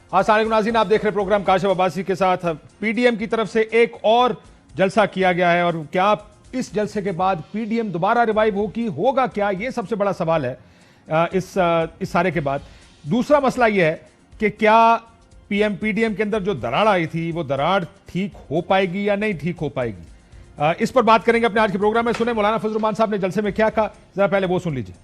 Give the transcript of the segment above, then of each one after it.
अस्सलाम नाज़रीन, आप देख रहे प्रोग्राम काशिफ अब्बासी के साथ। पीडीएम की तरफ से एक और जलसा किया गया है और क्या इस जलसे के बाद पीडीएम दोबारा रिवाइव होगा क्या, ये सबसे बड़ा सवाल है इस सारे के बाद। दूसरा मसला यह है कि क्या पीडीएम के अंदर जो दरार आई थी वो दरार ठीक हो पाएगी या नहीं ठीक हो पाएगी, इस पर बात करेंगे अपने आज के प्रोग्राम में। सुने मौलाना फजल रहमान साहब ने जलसे में क्या कहा, जरा पहले वो सुन लीजिए।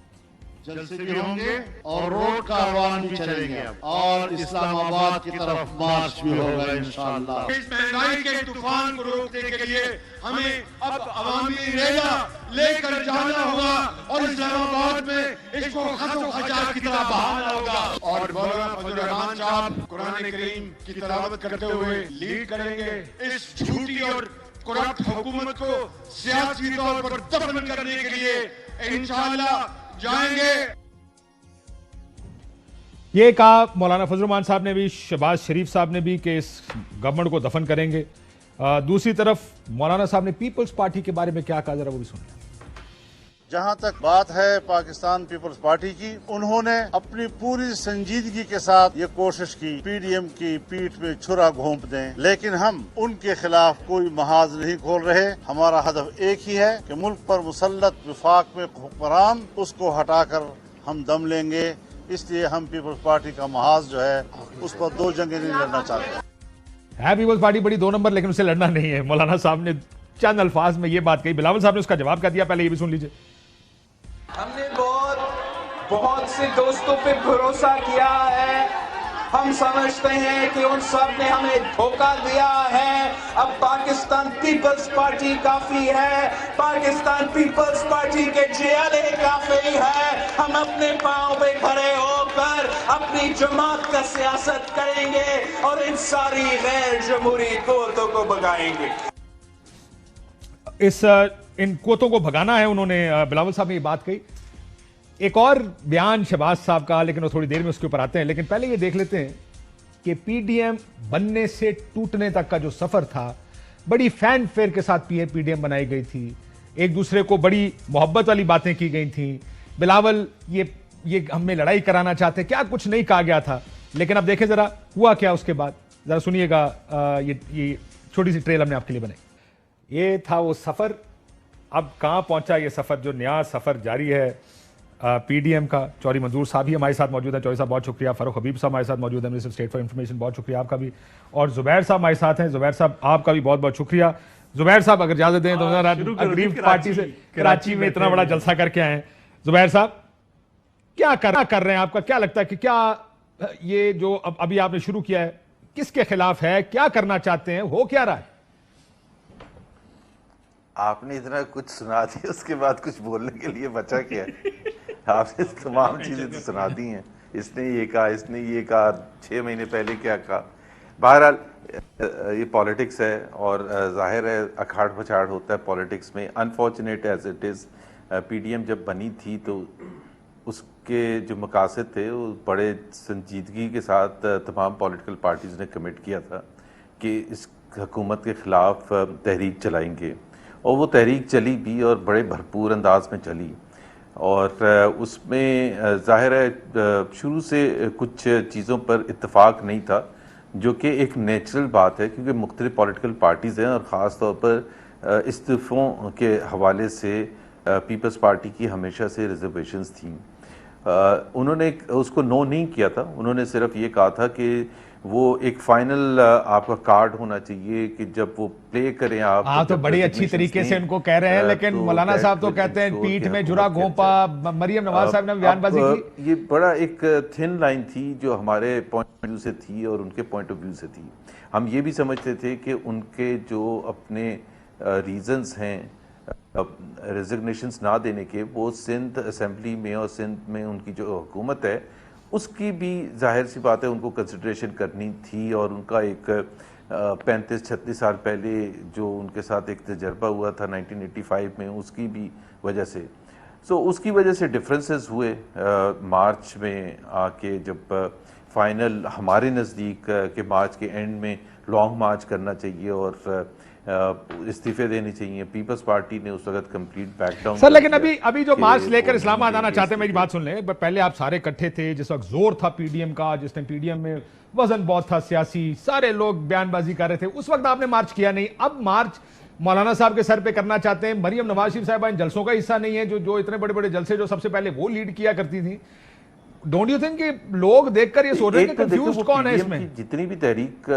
जलसे भी होंगे और रोड का आह्वान भी चलेंगे और इस्लामाबाद की तरफ मार्च भी होगा इंशाअल्लाह। इस महंगाई के तूफान को रोकने के लिए हमें अब अवामी रैला लेकर जाना होगा और इस्लामाबाद में इसको खत्म खचार की तरह बहाना होगा। और मौलाना फजल रहमान साहब कुरान करीम की तिलावत करते हुए लीड करेंगे। इस झूठी और करप्ट हुकूमत को सियासी तौर पर दफन करने के लिए इंशाअल्लाह जाएंगे। ये कहा मौलाना फजल रहमान साहब ने भी, शहबाज शरीफ साहब ने भी, कि इस गवर्नमेंट को दफन करेंगे। दूसरी तरफ मौलाना साहब ने पीपल्स पार्टी के बारे में क्या कहा, जरा वो भी सुनिए। जहां तक बात है पाकिस्तान पीपल्स पार्टी की, उन्होंने अपनी पूरी संजीदगी के साथ ये कोशिश की पीडीएम की पीठ में छुरा घोंप दें, लेकिन हम उनके खिलाफ कोई महाज नहीं खोल रहे। हमारा हदफ एक ही है कि मुल्क पर मुसल्लत विफाक में हुक्मरान, उसको हटाकर हम दम लेंगे। इसलिए हम पीपल्स पार्टी का महाज जो है उस पर दो जंगें नहीं लड़ना चाहते। है पीपल्स पार्टी बड़ी 2 नंबर, लेकिन उसे लड़ना नहीं है। मौलाना साहब ने चंद अल्फाज में ये बात कही। बिलावल साहब ने उसका जवाब क्या दिया, पहले ये भी सुन लीजिए। हमने बहुत से दोस्तों पे भरोसा किया है। हम समझते हैं कि उन सब ने हमें धोखा दिया है। अब पाकिस्तान पीपल्स पार्टी काफी है, पाकिस्तान पीपल्स पार्टी के जेएलए काफी है। हम अपने पांव पे खड़े होकर अपनी जमात का सियासत करेंगे और इन सारी गैर जमहूरी कुव्वतों को भगाएंगे। इन कुव्वतों को भगाना है, उन्होंने बिलावल साहब ने ये बात कही। एक और बयान शहबाज साहब का, लेकिन वो थोड़ी देर में उसके ऊपर आते हैं। लेकिन पहले ये देख लेते हैं कि पीडीएम बनने से टूटने तक का जो सफर था, बड़ी फैन फेयर के साथ पीडीएम बनाई गई थी, एक दूसरे को बड़ी मोहब्बत वाली बातें की गई थी। बिलावल ये हमें लड़ाई कराना चाहते, क्या कुछ नहीं कहा गया था। लेकिन अब देखें जरा हुआ क्या उसके बाद, जरा सुनिएगा। ये छोटी सी ट्रेल हमने आपके लिए बनाई। ये था वो सफर। अब कहां पहुंचा ये सफर, जो नया सफर जारी है पीडीएम का। चौधरी मंजूर साहब भी हमारे साथ मौजूद है। चौधरी साहब बहुत शुक्रिया। फारूक हबीब साहब हमारे साथ मौजूद है, मिनिस्टर स्टेट फॉर इंफॉर्मेशन, बहुत शुक्रिया आपका भी। और जुबैर साहब हमारे साथ हैं। जुबैर साहब आपका भी बहुत बहुत शुक्रिया। जुबैर साहब अगर इजाजत दें तो अग्रीम पार्टी से कराची में इतना बड़ा जलसा करके आए हैं। जुबैर साहब क्या कर रहे हैं, आपका क्या लगता है कि क्या ये जो अभी आपने शुरू किया है किसके खिलाफ है, क्या करना चाहते हैं, हो क्या रहा है? आपने इतना कुछ सुना दिया, उसके बाद कुछ बोलने के लिए बचा क्या है? आपने तमाम चीज़ें तो सुना दी हैं। इसने ये कहा, इसने ये कहा, 6 महीने पहले क्या कहा। बहरहाल ये पॉलिटिक्स है और जाहिर है अखाड़ पछाड़ होता है पॉलिटिक्स में। Unfortunate as it is, PDM जब बनी थी तो उसके जो मकासद थे वो बड़े संजीदगी के साथ तमाम पॉलिटिकल पार्टीज़ ने कमिट किया था कि इस हुकूमत के ख़िलाफ़ तहरीक चलाएंगे, और वो तहरीक चली भी और बड़े भरपूर अंदाज में चली। और उसमें ज़ाहिर है शुरू से कुछ चीज़ों पर इत्तेफाक नहीं था, जो कि एक नेचुरल बात है क्योंकि मुख्तलिफ पॉलिटिकल पार्टीज़ हैं और ख़ास तौर पर इस्तीफ़ों के हवाले से पीपल्स पार्टी की हमेशा से रिजर्वेशंस थी। उन्होंने उसको नो नहीं किया था। उन्होंने सिर्फ ये कहा था कि वो एक फाइनल आपका कार्ड होना चाहिए कि जब वो प्ले करें आप। हाँ, तो बड़ी अच्छी तरीके से उनको कह रहे हैं, लेकिन मौलाना साहब तो कहते हैं पीठ में जुरा घोंपा। मरियम नवाज साहब ने बयानबाजी की। ये बड़ा एक थिन लाइन थी जो हमारे पॉइंट ऑफ व्यू से थी और उनके पॉइंट ऑफ व्यू से थी। हम ये भी समझते थे कि उनके जो अपने रीजंस हैं रेजिग्नेशंस ना देने के, वो सिंध असेंबली में और सिंध में उनकी जो हुकूमत है उसकी भी जाहिर सी बात है उनको कंसिडरेशन करनी थी। और उनका एक 35-36 साल पहले जो उनके साथ एक तजर्बा हुआ था 1985 में, उसकी भी वजह से उसकी वजह से डिफरेंसेस हुए। मार्च में आके जब फाइनल हमारे नज़दीक के मार्च के एंड में लॉन्ग मार्च करना चाहिए और इस्तीफे देने चाहिए। पीपल्स पार्टी ने उस वक्त कंप्लीट बैकडाउन। सर लेकिन अभी जो मार्च लेकर इस्लामाबाद आना चाहते हैं, मेरी बात सुन लें, पहले आप सारे इकट्ठे थे, जिस वक्त जोर था पीडीएम का, जिस टाइम पीडीएम में वजन बहुत था सियासी, सारे लोग बयानबाजी कर रहे थे, उस वक्त आपने मार्च किया नहीं। अब मार्च मौलाना साहब के सर पे करना चाहते हैं। मरियम नवाज शरीफ साहबा इन जलसों का हिस्सा नहीं है, जो इतने बड़े बड़े जलसे जो सबसे पहले वो लीड किया करती थी। डोंट यू थिंक कि लोग देखकर ये सोच रहे हैं कि कंफ्यूज कौन है इसमें? जितनी भी तहरीक,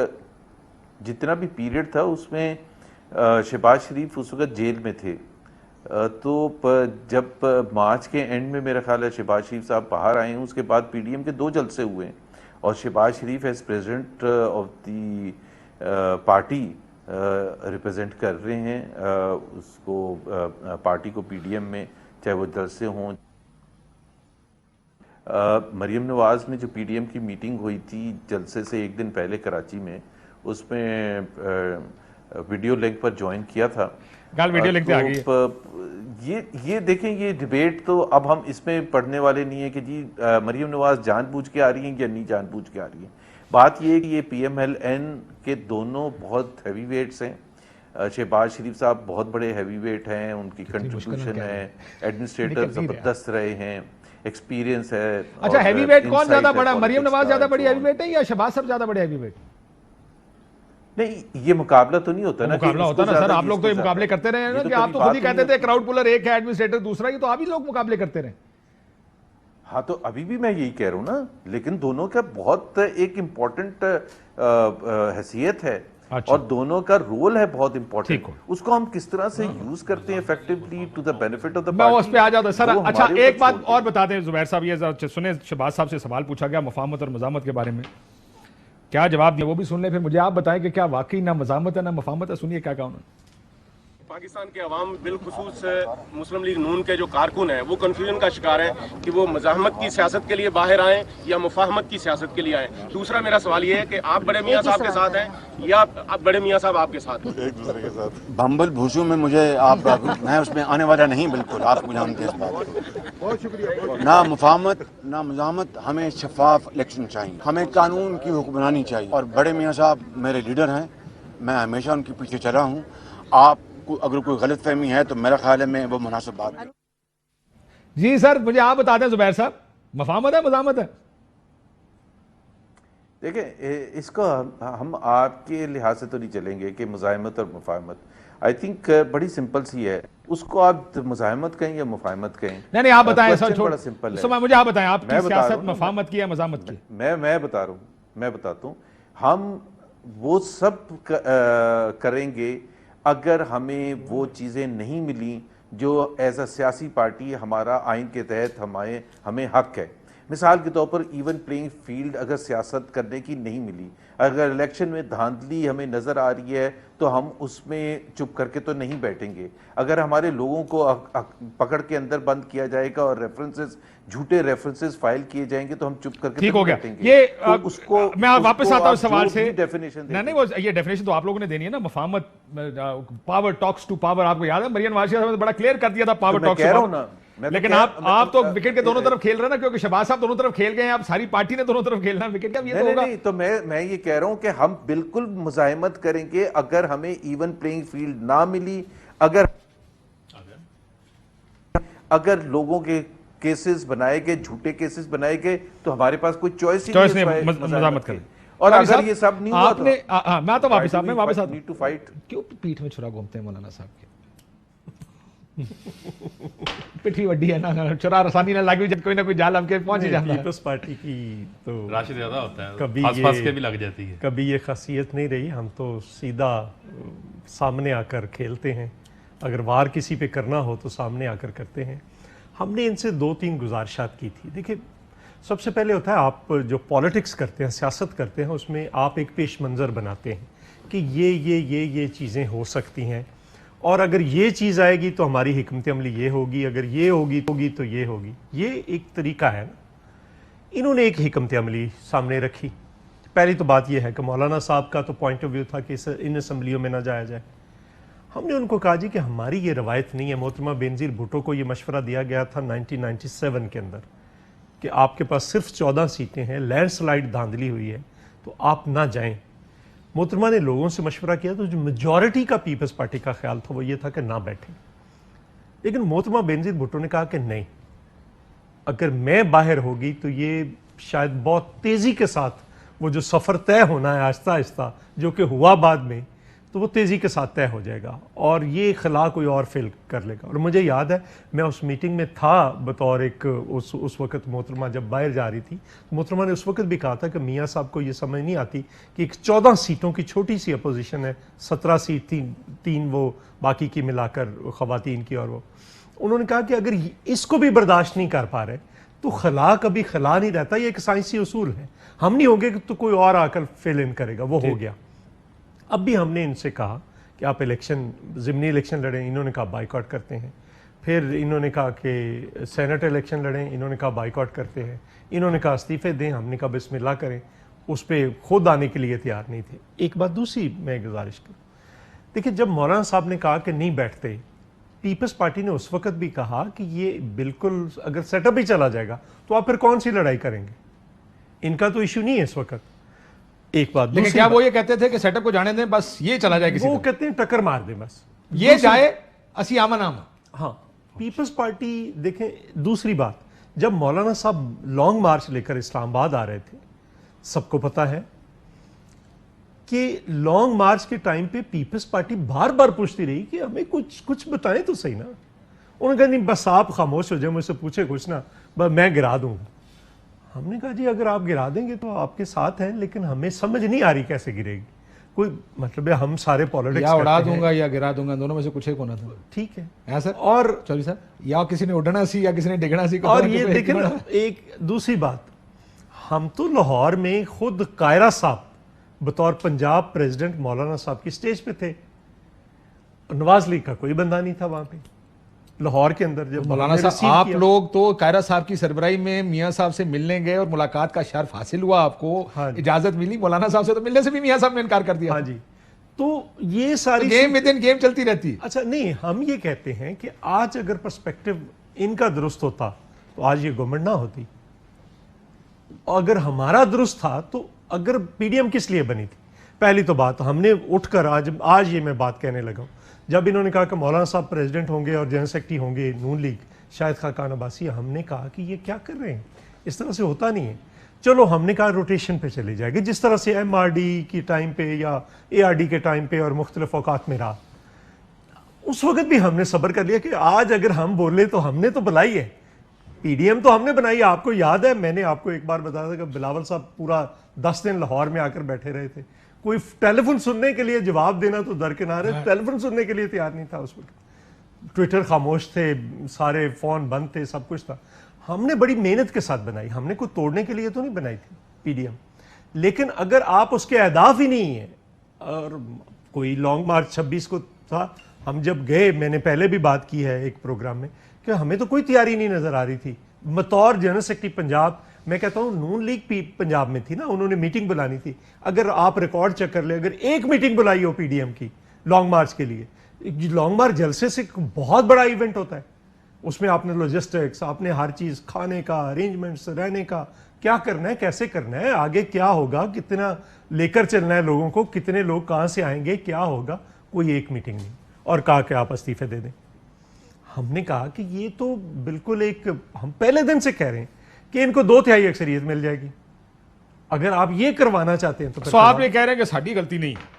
जितना भी पीरियड था उसमें शहबाज शरीफ उस वक्त जेल में थे, तो जब मार्च के एंड में मेरा ख्याल है शहबाज शरीफ साहब बाहर आए हैं, उसके बाद पीडीएम के 2 जलसे हुए हैं और Shahbaz Sharif as president of the party represent कर रहे हैं उसको, पार्टी को पीडीएम में, चाहे वो जलसे हों। मरियम नवाज ने जो पीडीएम की मीटिंग हुई थी जलसे से एक दिन पहले कराची में, उसमें वीडियो लिंक पर ज्वाइन किया था। वीडियो लिंक आ गई। ये देखें, ये डिबेट तो अब हम इसमें पढ़ने वाले नहीं है कि जी मरियम नवाज जानबूझ के आ रही हैं या नहीं जानबूझ के आ रही हैं। बात ये है कि ये पीएमएलएन के दोनों बहुत हैवी वेट्स हैं। शहबाज शरीफ साहब बहुत बड़े हैवी वेट हैं, उनकी कंट्रीब्यूशन है, एडमिनिस्ट्रेटर जबरदस्त रहे हैं, एक्सपीरियंस है। अच्छा, हैवी वेट कौन ज्यादा बड़ा, मरियम नवाज ज्यादा बड़ी हैवी वेट है या शहबाज साहब ज्यादा बड़े हैवी वेट? नहीं, ये मुकाबला तो नहीं होता ना, मुकाबला होता ना सर, आप लोग तो ये मुकाबले करते रहे ना, कि आप तो खुद ही कहते थे क्राउड पुलर एक है, एडमिनिस्ट्रेटर दूसरा, ये तो आप ही लोग मुकाबले करते रहे। हाँ, तो अभी भी मैं यही कह रहा हूँ ना, लेकिन दोनों का बहुत एक इम्पोर्टेंट हैसियत है। अच्छा। और दोनों का रोल है बहुत इंपॉर्टेंट, उसको हम किस तरह से यूज करते हैं effectively to the benefit of the party. मैं उस पे आ जाता सर। अच्छा, एक बात और बता दें जुबैर साहब, ये सुने शहबाज साहब से सवाल पूछा गया मुफाहमत और मज़ामत के बारे में, क्या जवाब दिया वो भी सुन ले, फिर मुझे आप बताएं कि क्या वाकई ना मज़ामत है ना मुफाहमत है। सुनिए क्या कहा उन्होंने। पाकिस्तान के अवाम बिलखुसूस मुस्लिम लीग नून के जो कारकुन हैं वो कन्फ्यूजन का शिकार है कि वो मज़ाहमत की सियासत के लिए बाहर आएँ या मुफाहमत की सियासत के लिए आएँ। दूसरा मेरा सवाल ये है कि आप बड़े मियाँ साहब के साथ हैं या आप बड़े मियाँ साहब आपके साथ हैं? एक दूसरे के साथ। भंबल भूसू में मुझे आप मैं उसमें आने वाला नहीं, बिल्कुल आपको जानते हैं इस बात को। बहुत शुक्रिया। ना मुफाहमत ना मज़ाहमत, हमें शफाफ इलेक्शन चाहिए, हमें कानून की हुक्मरानी चाहिए। और बड़े मियाँ साहब मेरे लीडर हैं, मैं हमेशा उनके पीछे चला हूँ। आप अगर कोई गलत फहमी है तो मेरा ख्याल है मैं वो मुनासिब बात है। जी सर, मुझे आप बता दें जुबैर साहब, मुफाहमत है मज़ामत है? देखिए, इसको हम आपके लिहाज से तो नहीं चलेंगे कि मुज़ाहमत और मुफाहमत। आई थिंक बड़ी सिंपल सी है, उसको आप मुज़ाहमत कहें या मुफाहमत कहें। नहीं आप बताएं सर, बड़ा सिंपल है। मुझे आप बताएं, आपकी सियासत मुफाहमत की या मज़ामत की? मैं बता रहा हूँ, मैं बताता हूँ। हम वो सब करेंगे अगर हमें वो चीज़ें नहीं मिली जो एज अ सियासी पार्टी हमारा आइन के तहत हमें हक है। मिसाल के तौर पर इवन प्लेइंग फील्ड अगर सियासत करने की नहीं मिली, अगर इलेक्शन में धांधली हमें नज़र आ रही है तो हम उसमें चुप करके तो नहीं बैठेंगे। अगर हमारे लोगों को पकड़ के अंदर बंद किया जाएगा और रेफरेंसेस, झूठे रेफरेंसेस फाइल किए जाएंगे तो हम चुप करके ठीक हो गया। ये तो उसको मैं वापस आता हूं सवाल से। डेफिनेशन नहीं, वो ये डेफिनेशन तो आप लोगों ने देनी है ना। मुफाहमत, पावर टॉक्स टू पावर, आपको याद है मरियम नवाज ने बड़ा क्लियर कर दिया था पावर टॉक्स टू पावर। लेकिन आप तो विकेट के दोनों तरफ खेल रहे हैं ना, क्योंकि शहबाज साहब दोनों तरफ खेल गए हैं, आप सारी पार्टी ने दोनों तरफ खेलना, विकेट का ये तो होगा। नहीं, तो मैं ये कह रहा हूं कि हम बिल्कुल मुज़ाहमत करेंगे अगर हमें इवन प्लेइंग फील्ड ना मिली, अगर लोगों के केसेस बनाए गए, झूठे केसेस बनाए गए, तो हमारे पास कोई चॉइस नहीं है मज़ाहमत करें। और अगर ये सब नहीं हुआ आपने मैं तो वापस मैं वापस आता नीड टू फाइट। क्यों पीठ में छुरा घूमते हैं मौलाना साहब के? पिठी वड्डी है ना, चुरा आसानी ना लगी, जब कोई ना कोई जाल हमके पहुंच ही जाता है। पीपल्स पार्टी की तो राशि ज्यादा होता है, कभी आसपास के भी लग जाती है। कभी ये खासियत नहीं रही, हम तो सीधा सामने आकर खेलते हैं। अगर वार किसी पे करना हो तो सामने आकर करते हैं। हमने इनसे 2-3 गुजारिशात की थी। देखिए, सबसे पहले होता है आप जो पॉलिटिक्स करते हैं, सियासत करते हैं, उसमें आप एक पेश मंज़र बनाते हैं कि ये चीज़ें हो सकती हैं, और अगर ये चीज़ आएगी तो हमारी हिकमत अमली ये होगी, अगर ये होगी तो ये होगी। ये एक तरीका है ना। इन्होंने एक हिकमत अमली सामने रखी। पहली तो बात ये है कि मौलाना साहब का तो पॉइंट ऑफ व्यू था कि इन असम्बलियों में ना जाया जाए। हमने उनको कहा जी कि हमारी ये रवायत नहीं है। मोहतरमा बेनज़ीर भुट्टो को ये मशवरा दिया गया था 1997 के अंदर कि आपके पास सिर्फ 14 सीटें हैं, लैंडस्लाइड धांधली हुई है, तो आप ना जाएं। मोहतरमा ने लोगों से मशवरा किया तो जो मेजॉरिटी का पीपल्स पार्टी का ख्याल था वो ये था कि ना बैठे, लेकिन मोहतरमा बेनजीर भुट्टो ने कहा कि नहीं, अगर मैं बाहर होगी तो ये शायद बहुत तेजी के साथ वो जो सफर तय होना है आहिस्ता आहिस्ता, जो कि हुआ बाद में, तो वो तेजी के साथ तय हो जाएगा और ये खिला कोई और फेल कर लेगा। और मुझे याद है मैं उस मीटिंग में था बतौर एक उस वक्त मोहतरमा जब बाहर जा रही थी, तो मोहतरमा ने उस वक्त भी कहा था कि मियाँ साहब को ये समझ नहीं आती कि एक 14 सीटों की छोटी सी अपोजिशन है, 17 सीट तीन वो बाकी की मिलाकर ख़वातीन की, और वो उन्होंने कहा कि अगर इसको भी बर्दाश्त नहीं कर पा रहे तो खला कभी खला नहीं रहता, ये एक साइंसी उसूल है, हम नहीं होंगे तो कोई और आकर फिल इन करेगा, वो हो गया। अब भी हमने इनसे कहा कि आप इलेक्शन, ज़िमनी इलेक्शन लड़ें, इन्होंने कहा बाइकआउट करते हैं। फिर इन्होंने कहा कि सेनेट इलेक्शन लड़ें, इन्होंने कहा बाइकआउट करते हैं। इन्होंने कहा इस्तीफे दें, हमने कहा बिस्मिल्लाह करें, उस पर खुद आने के लिए तैयार नहीं थे। एक बात दूसरी मैं गुजारिश करूँ, देखिए जब मौलाना साहब ने कहा कि नहीं बैठते, पीपल्स पार्टी ने उस वक्त भी कहा कि ये बिल्कुल अगर सेटअप ही चला जाएगा तो आप फिर कौन सी लड़ाई करेंगे, इनका तो इशू नहीं है इस वक्त। एक बात, लेकिन क्या वो ये कहते थे कि सेटअप को जाने दें, बस ये चला जाए किसी वो को? कहते हैं टक्कर मार दें बस, ये जाए असी आमन आम। हाँ, पीपल्स पार्टी देखें। दूसरी बात, जब मौलाना साहब लॉन्ग मार्च लेकर इस्लामाबाद आ रहे थे, सबको पता है कि लॉन्ग मार्च के टाइम पे पीपल्स पार्टी बार बार पूछती रही कि हमें कुछ बताएं तो सही ना। उन्होंने कहा नहीं बस आप खामोश हो जाए, मुझसे पूछे कुछ ना, बस मैं गिरा दूंगा। हमने कहा जी अगर आप गिरा देंगे तो आपके साथ हैं, लेकिन हमें समझ नहीं आ रही कैसे गिरेगी, कोई मतलब है हम सारे पॉलिटिक्स या उड़ा दूंगा या गिरा दूंगा, दोनों में से कुछ एक होना था। ठीक है हाँ सर। और चौधरी साहब, या किसी ने उड़ना सी या किसी ने डिगना सी। और ये देखें ना, एक दूसरी बात, हम तो लाहौर में खुद कायरा साहब बतौर पंजाब प्रेसिडेंट मौलाना साहब की स्टेज पे थे, नवाज लीग का कोई बंदा नहीं था वहां पे लाहौर के अंदर। जब मौलाना साहब आप लोग तो कायरा साहब की सरबराही में मियां साहब से मिलने गए और मुलाकात का शर्फ हासिल हुआ, आपको हाँ इजाजत मिली, मौलाना साहब से तो मिलने से भी मियां साहब ने इनकार कर दिया। हाँ जी, तो ये सारी गेम विद इन गेम चलती रहती है। अच्छा नहीं, हम ये कहते हैं कि आज अगर पर्सपेक्टिव इनका दुरुस्त होता तो आज ये गवर्नमेंट ना होती, अगर हमारा दुरुस्त था तो अगर पीडीएम किस लिए बनी थी। पहली तो बात, हमने उठकर आज ये मैं बात कहने लगा, जब इन्होंने कहा कि मौलाना साहब प्रेसिडेंट होंगे और जनरल सेक्रेटरी होंगे नून लीग शाहिद खाकान अब्बासी, हमने कहा कि ये क्या कर रहे हैं, इस तरह से होता नहीं है। चलो हमने कहा रोटेशन पे चली जाएगी, जिस तरह से एमआरडी की टाइम पे या एआरडी के टाइम पे और मुख्तलिफ औकात में रहा, उस वक्त भी हमने सब्र कर लिया कि आज अगर हम बोले तो हमने तो बुलाई है, पीडीएम तो हमने बनाई है। आपको याद है मैंने आपको एक बार बताया था कि बिलावल साहब पूरा 10 दिन लाहौर में आकर बैठे रहे थे, कोई टेलीफोन सुनने के लिए, जवाब देना तो दरकिनार है, टेलीफोन सुनने के लिए तैयार नहीं था उस वक्त। ट्विटर खामोश थे, सारे फोन बंद थे, सब कुछ था। हमने बड़ी मेहनत के साथ बनाई, हमने कोई तोड़ने के लिए तो नहीं बनाई थी पीडीएम। लेकिन अगर आप उसके अहदाफ ही नहीं है, और कोई लॉन्ग मार्च 26 को था, हम जब गए, मैंने पहले भी बात की है एक प्रोग्राम में कि हमें तो कोई तैयारी नहीं नजर आ रही थी। बतौर जनरल सेक्रेटरी पंजाब, मैं कहता हूं नून लीग पंजाब में थी ना, उन्होंने मीटिंग बुलानी थी। अगर आप रिकॉर्ड चेक कर ले, अगर एक मीटिंग बुलाई हो पीडीएम की लॉन्ग मार्च के लिए, लॉन्ग मार्च जलसे से बहुत बड़ा इवेंट होता है, उसमें आपने लॉजिस्टिक्स, आपने हर चीज, खाने का अरेंजमेंट्स, रहने का, क्या करना है, कैसे करना है, आगे क्या होगा, कितना लेकर चलना है लोगों को, कितने लोग कहां से आएंगे, क्या होगा, कोई एक मीटिंग नहीं। और कहा कि आप इस्तीफे दे दें। हमने कहा कि ये तो बिल्कुल एक, हम पहले दिन से कह रहे हैं कि इनको 2/3 अक्सरियत मिल जाएगी, अगर आप ये करवाना चाहते हैं तो। आप ये कह रहे हैं कि साड़ी गलती नहीं है।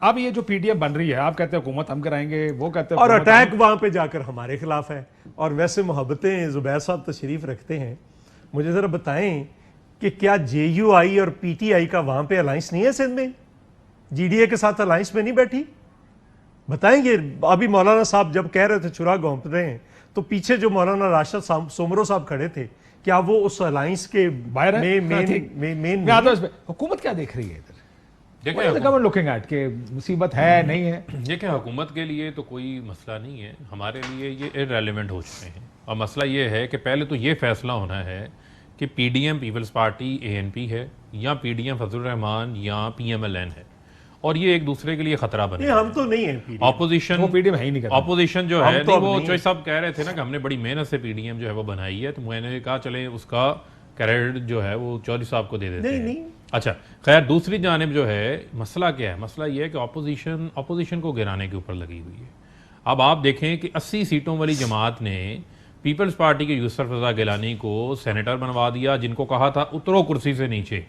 अब ये जो पीडीएम बन रही है, आप कहते हैं हुकूमत हम कराएंगे, वो कहते हैं और अटैक वहां पे जाकर हमारे खिलाफ है। और वैसे मोहब्बतें जुबैर साहब तशरीफ रखते हैं, मुझे जरा बताएं कि क्या जेयूआई और पीटीआई का वहां पे अलायंस नहीं है सिंध में, जीडीए के साथ अलायंस में नहीं बैठी? बताएंगे। अभी मौलाना साहब जब कह रहे थे चुरा घोंप रहे हैं, तो पीछे जो मौलाना राशिद सोमरो साहब खड़े थे, क्या वो उस अलायंस के बाहर मेन हुकूमत क्या देख रही है इधर? देखिए लुकिंग एट के मुसीबत है नहीं है। देखिए हुकूमत के लिए तो कोई मसला नहीं है, हमारे लिए ये इररेलेवेंट हो चुके हैं। और मसला ये है कि पहले तो ये फैसला होना है कि पीडीएम पीपल्स पार्टी एएनपी है या पीडीएम फजलुर रहमान या पीएमएलएन है, और ये एक दूसरे के लिए खतरा बने। हम तो नहीं है ऑपोजिशन, वो पीडीएम है ही नहीं। ऑपोजिशन जो है, तो वो चॉइस साहब कह रहे थे ना कि हमने बड़ी मेहनत से पीडीएम जो है वो बनाई है, तो मैंने कहा चले उसका क्रेडिट जो है वो चौधरी साहब को दे देते हैं। नहीं, अच्छा, खैर दूसरी जानिब जो है मसला क्या है? मसला ये है कि अपोजिशन को गिराने के ऊपर लगी हुई है। अब आप देखें कि 80 सीटों वाली जमात ने पीपल्स पार्टी के यूसुफ रज़ा गिलानी को सेनेटर बनवा दिया, जिनको कहा था उतरो कुर्सी से नीचे,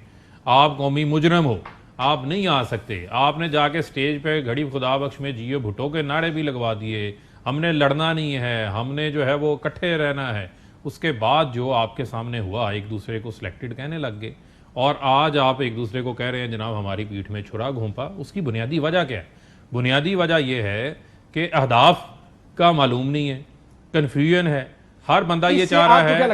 आप कौमी मुजरम हो, आप नहीं आ सकते। आपने जाके स्टेज पे घड़ी खुदा बख्श में जियो भुट्टो के नारे भी लगवा दिए, हमने लड़ना नहीं है, हमने जो है वो इकट्ठे रहना है। उसके बाद जो आपके सामने हुआ, एक दूसरे को सिलेक्टेड कहने लग गए, और आज आप एक दूसरे को कह रहे हैं जनाब हमारी पीठ में छुरा घोंपा। उसकी बुनियादी वजह क्या है? बुनियादी वजह यह है कि अहदाफ का मालूम नहीं है, कन्फ्यूजन है। हर बंदा ये चाह रहा है, हर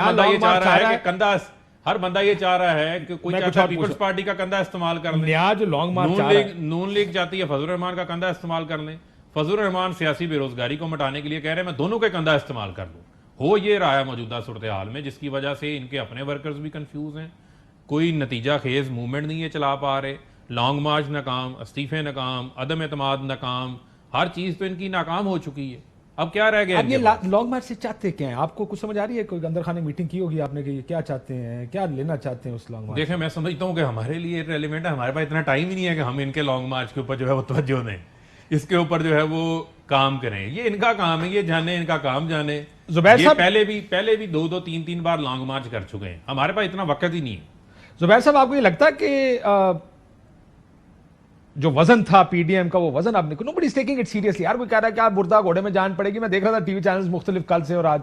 बंदा ये चाह रहा है कि कंधा, हर बंदा ये चाह रहा है कि कोई चाहता है पीपल्स पार्टी का कंधा इस्तेमाल कर लें, नून लीग चाहती है फजलुर रहमान का कंधा इस्तेमाल कर लें। फजलुर रहमान सियासी बेरोजगारी को मिटाने के लिए कह रहे हैं मैं दोनों के कंधा इस्तेमाल कर लूं। हो ये रहा है मौजूदा सूरत हाल में, जिसकी वजह से इनके अपने वर्कर्स भी कंफ्यूज हैं, कोई नतीजा खेज मूवमेंट नहीं है चला पा रहे। लॉन्ग मार्च नाकाम, इस्तीफे नाकाम, अदम एतमाद नाकाम, हर चीज तो इनकी नाकाम हो चुकी है। अब क्या रह गया? अब ये लॉन्ग मार्च से चाहते क्या है? आपको कुछ समझ आ रही है? कोई अंदर खाने मीटिंग की होगी आपने कि क्या चाहते हैं, क्या लेना चाहते हैं उस लॉन्ग मार्च? देखें, मैं समझता हूँ कि हमारे लिए रेलिवेंट है, हमारे पास इतना टाइम ही नहीं है कि हम इनके लॉन्ग मार्च के ऊपर जो है वो तवज्जो दें, इसके ऊपर जो है वो काम करें। ये इनका काम है, ये जाने, इनका काम जाने। जुबैर साहब पहले भी दो तीन बार लॉन्ग मार्च कर चुके हैं, हमारे पास इतना वक्त ही नहीं है। जुबैर साहब, आपको ये लगता है कि जो वजन था पीडीएम का, वो वजन आपने, nobody is taking it seriously? यार कोई कह रहा है कि यार मुर्दा घोड़े में जान पड़ेगी। मैं देख रहा था टीवी चैनल्स मुख्तलिफ कल से और आज,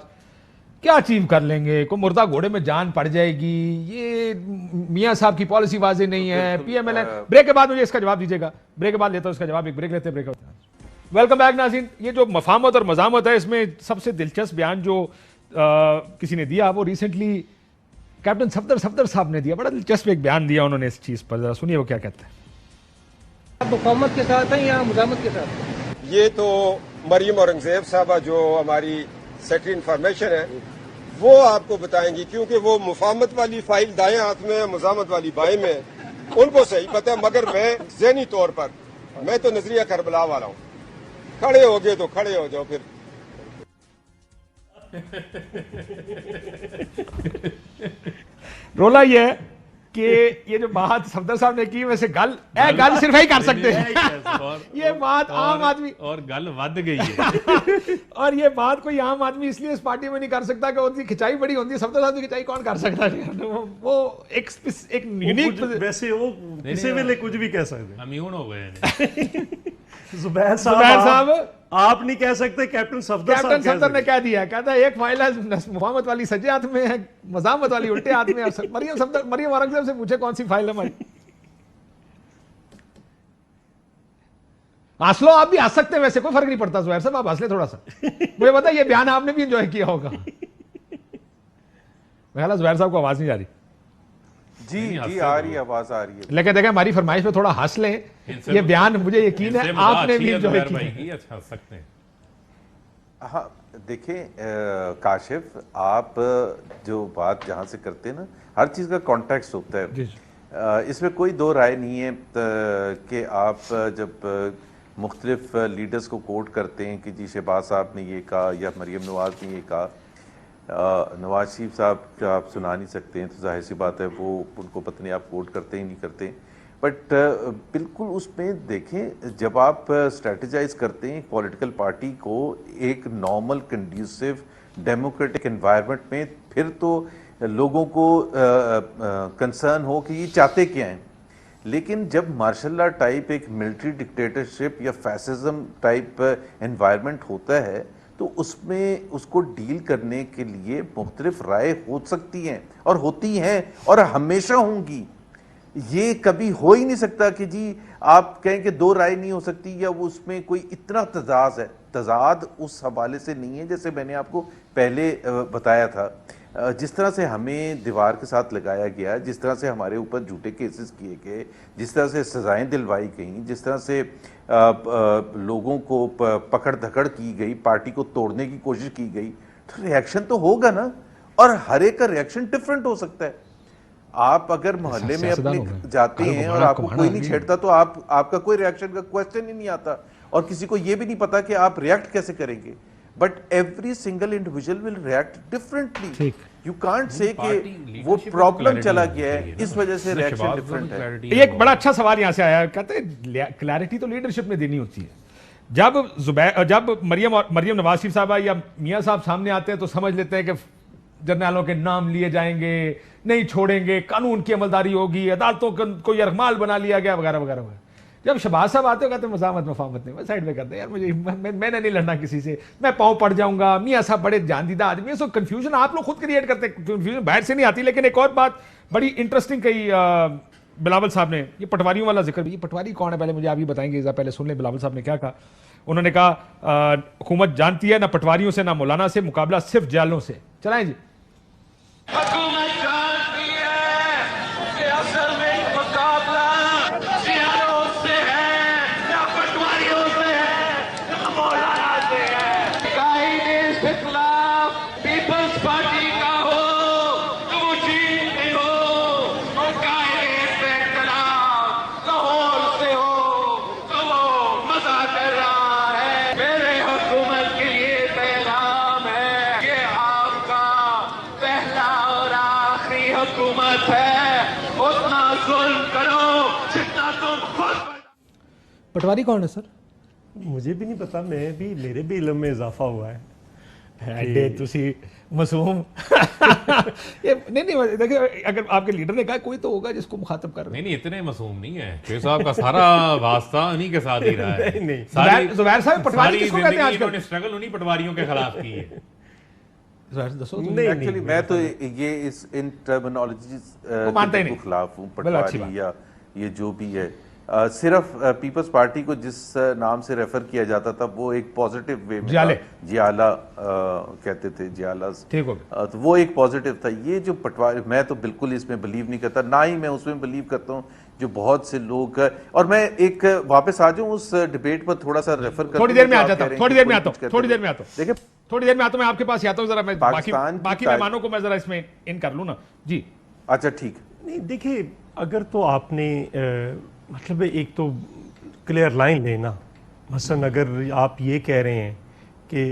क्या अचीव कर लेंगे, कोई मुर्दा घोड़े में जान पड़ जाएगी, ये मियां साहब की पॉलिसी वाज़ेह नहीं है, पीएमएल है। ब्रेक के बाद मुझे इसका जवाब दीजिएगा, ब्रेक के बाद लेता हूं इसका जवाब, एक ब्रेक लेते हैं, ब्रेक होता है। वेलकम बैक नाज़रीन। ये जो मफामत और मजामत है, इसमें सबसे दिलचस्प बयान जो किसी ने दिया वो रिसेंटली कैप्टन सफदर साहब ने दिया। बड़ा दिलचस्प एक बयान दिया उन्होंने इस चीज पर, जरा सुनिए वो क्या कहते हैं। मुफाहमत के साथ है या मुजामत के साथ? ये तो मरियम औरंगजेब साहबा जो हमारी सेक्रेटरी इंफॉर्मेशन है वो आपको बताएंगी, क्योंकि वो मुफाहमत वाली फाइल दाएं हाथ में है, मुजामत वाली बाएं में, उनको सही पता है। मगर मैं ज़हनी तौर पर मैं तो नजरिया करबला वाला हूँ। खड़े हो गए तो खड़े हो जाओ फिर। रोला ये है कि ये जो बात सफदर साहब ने की, वैसे गल सिर्फ ही कर सकते हैं। ये बात आम आदमी, और गल वध गई है। और ये बात कोई आम आदमी इसलिए इस पार्टी में नहीं कर सकता कि उनकी खिंचाई बड़ी होती है। सफदर साहब की खिंचाई कौन कर सकता है? वो एक यूनिक, वैसे वो किसी वेले कुछ भी कह सकते, हम यूं हो गए। जुबैर साहब आप नहीं कह सकते, कैप्टन सफदर ने कह दिया, कहता है एक फाइल है मुफाहमत वाली सज्जे हाथ में है, मजामत वाली उल्टे हाथ में है। मरियम औरंगजेब से पूछे कौन सी फाइल है हमारी। हंस लो, आप भी हंस सकते हैं, वैसे कोई फर्क नहीं पड़ता। जुबैर साहब आप हंस ले थोड़ा सा, मुझे पता है ये बयान आपने भी एंजॉय किया होगा। जुबैर साहब को आवाज नहीं जा रही? जी आ रही है, आवाज आ रही है। लेकिन देखें हमारी फरमाइश पे थोड़ा हंस लें, ये बयान मुझे यकीन है आपने भी एंजॉय किया। अच्छा सकते हैं। हाँ देखें काशिफ, आप जो बात जहाँ से करते हैं ना, हर चीज़ का कॉन्टेक्स्ट होता है। इसमें कोई दो राय नहीं है कि आप जब मुख्तलिफ लीडर्स को कोट करते हैं कि जी शहबाज साहब ने ये कहा या मरीम नवाज ने ये कहा, नवाज शरीफ साहब का आप सुना नहीं सकते हैं, तो जाहिर सी बात है वो उनको पत्नी आप कोट करते ही नहीं करते। बट बिल्कुल उसमें देखें, जब आप स्ट्रेटजाइज करते हैं पॉलिटिकल पार्टी को एक नॉर्मल कंड्यूसिव डेमोक्रेटिक एनवायरनमेंट में, फिर तो लोगों को कंसर्न हो कि ये चाहते क्या हैं। लेकिन जब मार्शल लॉ टाइप एक मिलिट्री डिक्टेटरशिप या फैसिज्म टाइप एनवायरनमेंट होता है, तो उसमें उसको डील करने के लिए मुख्तलिफ राय हो सकती हैं और होती हैं और हमेशा होंगी। ये कभी हो ही नहीं सकता कि जी आप कहें कि दो राय नहीं हो सकती या वो उसमें कोई इतना तजाद है। तजाद उस हवाले से नहीं है जैसे मैंने आपको पहले बताया था, जिस तरह से हमें दीवार के साथ लगाया गया, जिस तरह से हमारे ऊपर झूठे केसेस किए गए, जिस तरह से सजाएं दिलवाई गई, जिस तरह से लोगों को पकड़ धकड़ की गई, पार्टी को तोड़ने की कोशिश की गई, तो रिएक्शन तो होगा ना। और हर एक का रिएक्शन डिफरेंट हो सकता है। आप अगर मोहल्ले में अपने जाते हैं और आपको कोई नहीं छेड़ता तो आपका कोई रिएक्शन का क्वेश्चन ही नहीं आता, और किसी को यह भी नहीं पता कि आप रिएक्ट कैसे करेंगे। But every single individual will react differently. You can't say party कि वो leadership प्रॉब्लम को चला clarity गया होनी है, चाहिए इस ना। वजह से इसमें रिएक्शन शहबाज डिफरेंट है। clarity ये एक बड़ा अच्छा सवाल यहां से आया है, कहते हैं क्लैरिटी तो लीडरशिप में देनी होती है। जब मरियम नवाज शरीफ साहबा या मियां साहब सामने आते हैं तो समझ लेते हैं कि जर्नलों के नाम लिए जाएंगे, नहीं छोड़ेंगे, कानून की अमलदारी होगी, अदालतों को यरगमाल बना लिया गया वगैरह वगैरह वगैरह। जब शहबाज साहब आते हो कहते हैं मजामत मफामत नहीं, साइड में करते हैं यार, मुझे मैंने नहीं लड़ना किसी से, मैं पाँव पड़ जाऊंगा। मियां साहब बड़े जानदीदा आदमी है, सो कंफ्यूजन आप लोग खुद क्रिएट करते हैं, कंफ्यूजन बाहर से नहीं आती। लेकिन एक और बात बड़ी इंटरेस्टिंग कही बिलावल साहब ने, ये पटवारियों वाला जिक्र भी। ये पटवारी कौन है पहले मुझे आप ये बताएंगे, पहले सुन ले बिलावल साहब ने क्या कहा। उन्होंने कहा हुकूमत जानती है ना पटवारियों से ना मौलाना से, मुकाबला सिर्फ जालों से। चलाएं जी। हुकूमत जानती है कि असल में मुकाबला सियारों से है, या पटवारियों से है, या मौलाना से है। कायदे के खिलाफ पीपल्स पार्टी का हो तो वो चीन में हो, और कायदे के खिलाफ लाहौर से हो तो वो मजा कर रहा है। मेरे हुकूमत के लिए पैगाम है कि आपका पहला और आखिरी हुकूमत है, उतना जुल्म करो जितना तुम खुद। पटवारी कौन है सर? मुझे भी नहीं पता, मेरे भी इल्म में इजाफा हुआ है। ਐਡੇ ਤੁਸੀਂ मासूम ये नहीं देखिए, अगर आपके लीडर ने कहा कोई तो होगा जिसको मुखातब कर रहे हैं। नहीं इतने मासूम नहीं है शेख साहब का सारा वास्ता उन्हीं के साथ ही रहा है। नहीं जुबैर साहब पटवारी किसको कहते हैं आजकल? इन्होंने स्ट्रगल उन्हीं पटवारियों के खिलाफ की है। नहीं एक्चुअली मैं तो ये इन टर्मिनोलॉजीज मानता ही नहीं, के खिलाफ हूँ। बड़ा अच्छी पटवारी या ये जो भी है, सिर्फ पीपल्स पार्टी को जिस नाम से रेफर किया जाता था वो एक पॉजिटिव वे में जियाला कहते थे, जियाला, ठीक हो तो वो एक पॉजिटिव था। ये जो पटवारी, मैं तो बिल्कुल इसमें बिलीव नहीं करता, ना ही मैं उसमें बिलीव करता हूँ जो बहुत से लोग। और मैं एक वापस आ जाऊँ उस डिबेट पर, थोड़ा सा रेफर कर, थोड़ी देर में आ जाता हूँ, थोड़ी देर में आता हूँ। देखिए थोड़ी देर में आता हूँ, मैं आपके पास आता हूँ, जरा मैं बाकी मेहमानों को मैं जरा इसमें इन कर लूँ ना जी। अच्छा ठीक। नहीं देखिए, अगर तो आपने मतलब एक तो क्लियर लाइन लेना, मसलन अगर आप ये कह रहे हैं कि